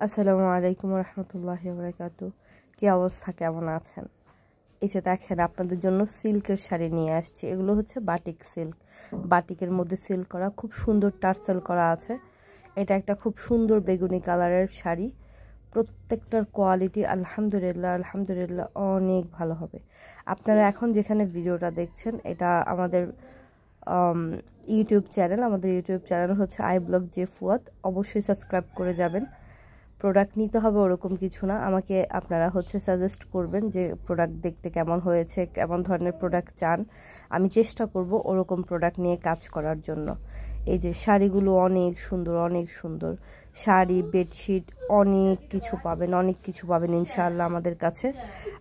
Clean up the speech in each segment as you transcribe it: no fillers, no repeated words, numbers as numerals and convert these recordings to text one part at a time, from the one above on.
আসসালামু আলাইকুম রহমতুল্লাহি ওয়া বারাকাতুহু। কি অবস্থা, কেমন আছেন? এই যে দেখেন, আপনাদের জন্য সিল্কের শাড়ি নিয়ে আসছি। এগুলো হচ্ছে বাটিক সিল্ক, বাটিকের মধ্যে সিল্ক করা, খুব সুন্দর টার্সেল করা আছে। এটা একটা খুব সুন্দর বেগুনি কালারের শাড়ি। প্রত্যেকটার কোয়ালিটি আলহামদুলিল্লাহ আলহামদুলিল্লাহ অনেক ভালো হবে। আপনারা এখন যেখানে ভিডিওটা দেখছেন, এটা আমাদের ইউটিউব চ্যানেল। আমাদের ইউটিউব চ্যানেল হচ্ছে আই ব্লগ জে ফুয়াদ। অবশ্যই সাবস্ক্রাইব করে যাবেন। প্রোডাক্ট নিতে হবে ওরকম কিছু না, আমাকে আপনারা সাজেস্ট করবেন যে প্রোডাক্ট দেখতে কেমন হয়েছে, কেমন ধরনের প্রোডাক্ট চান। আমি চেষ্টা করব ওরকম প্রোডাক্ট নিয়ে কাজ করার জন্য। এই যে শাড়িগুলো অনেক সুন্দর, অনেক সুন্দর শাড়ি, বেডশিট, অনেক কিছু পাবেন ইনশাআল্লাহ আমাদের কাছে।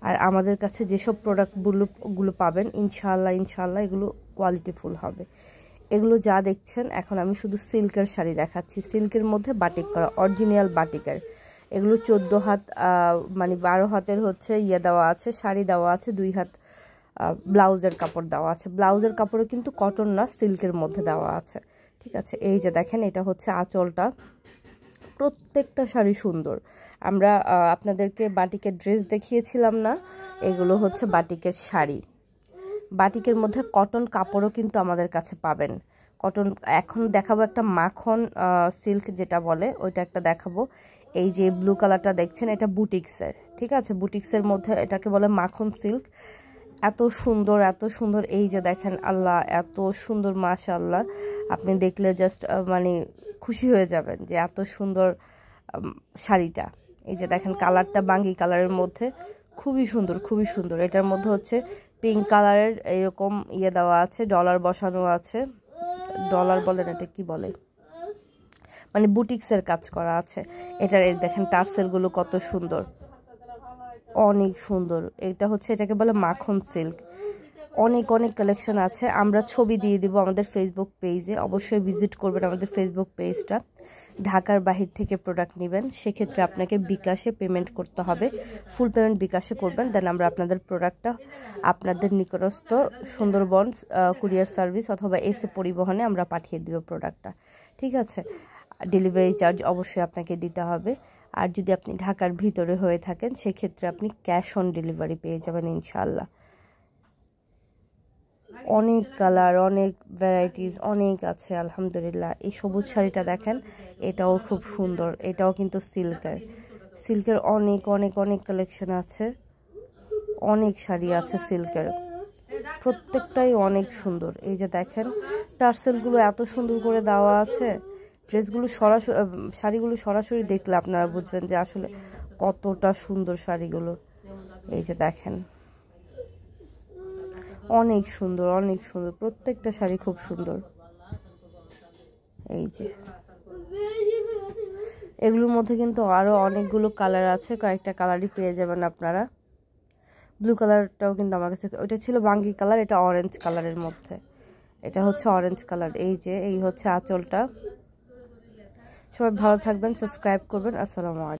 আর আমাদের কাছে যেসব প্রোডাক্টগুলো পাবেন ইনশাআল্লাহ এগুলো কোয়ালিটিফুল হবে। এগুলো যা দেখছেন, এখন আমি শুধু সিল্কের শাড়ি দেখাচ্ছি। সিল্কের মধ্যে বাটিক করা, অরিজিনাল বাটিকের। এগুলো 14 হাত মানে 12 হাতের দেওয়া আছে, শাড়ি দেওয়া আছে, 2 হাত ব্লাউজের কাপড় দেওয়া আছে। ব্লাউজের কাপড়ও কিন্তু কটন না, সিল্কের মধ্যে দেওয়া আছে। ঠিক আছে, এই যে দেখেন, এটা হচ্ছে আঁচলটা। প্রত্যেকটা শাড়ি সুন্দর। আমরা আপনাদেরকে বাটিকের ড্রেস দেখিয়েছিলাম না, এগুলো হচ্ছে বাটিকের শাড়ি। বাটিকের মধ্যে কটন কাপড়ও কিন্তু আমাদের কাছে পাবেন। কটন এখন দেখাবো একটা মাখন সিল্ক যেটা বলে, ওইটা একটা দেখাবো। এই যে ব্লু কালারটা দেখছেন, এটা বুটিক্সের। ঠিক আছে, বুটিক্সের মধ্যে এটাকে বলে মাখন সিল্ক। এত সুন্দর, এত সুন্দর। এই যে দেখেন, আল্লাহ এত সুন্দর, মাশাআল্লাহ। আপনি দেখলে জাস্ট মানে খুশি হয়ে যাবেন যে এত সুন্দর শাড়িটা। এই যে দেখেন, কালারটা বাঙ্গি কালারের মধ্যে, খুবই সুন্দর, খুবই সুন্দর। এটার মধ্যে পিঙ্ক কালারের এরকম দেওয়া আছে, ডলার বসানো আছে। ডলার বলেন, এটা কি বলে, মানে বুটিক্সের কাজ করা আছে। এটার দেখেন টার্সেলগুলো কত সুন্দর, অনেক সুন্দর। এটাকে বলে মাখন সিল্ক। অনেক অনেক কালেকশন আছে। আমরা ছবি দিয়ে দিব আমাদের ফেসবুক পেজে, অবশ্যই ভিজিট করবেন আমাদের ফেসবুক পেজটা। ঢাকার বাহির থেকে প্রোডাক্ট নেবেন, সেক্ষেত্রে আপনাকে বিকাশে পেমেন্ট করতে হবে। ফুল পেমেন্ট বিকাশে করবেন, দেন আমরা আপনাদের প্রোডাক্টটা আপনাদের নিকটস্থ সুন্দরবন কুরিয়ার সার্ভিস অথবা এসে পরিবহনে আমরা পাঠিয়ে দেব প্রোডাক্টটা। ঠিক আছে, ডেলিভারি চার্জ অবশ্যই আপনাকে দিতে হবে। আর যদি আপনি ঢাকার ভিতরে হয়ে থাকেন, সেক্ষেত্রে আপনি ক্যাশ অন ডেলিভারি পেয়ে যাবেন ইনশাআল্লাহ। অনেক কালার, অনেক ভ্যারাইটিস অনেক আছে আলহামদুলিল্লাহ। এই সবুজ শাড়িটা দেখেন, এটাও খুব সুন্দর। এটাও কিন্তু সিল্কের অনেক অনেক অনেক কালেকশন আছে, অনেক শাড়ি আছে সিল্কের, প্রত্যেকটাই অনেক সুন্দর। এই যে দেখেন, টার্সেলগুলো এত সুন্দর করে দেওয়া আছে। ড্রেসগুলো শাড়িগুলো সরাসরি দেখলে আপনারা বুঝবেন যে আসলে কতটা সুন্দর শাড়িগুলো। এই যে দেখেন, অনেক সুন্দর, অনেক সুন্দর। প্রত্যেকটা শাড়ি খুব সুন্দর। এই যে এগুলোর মধ্যে কিন্তু আরো অনেকগুলো কালার আছে, কয়েকটা কালারই পেয়ে যাবেন আপনারা। ব্লু কালারটাও কিন্তু আমার কাছে, ওইটা ছিল বাঙ্গি কালার, এটা অরেঞ্জ কালারের মধ্যে। এটা হচ্ছে অরেঞ্জ কালার। এই হচ্ছে আঁচলটা। সবাই ভালো থাকবেন, সাবস্ক্রাইব করবেন। আসসালামু আলাইকুম।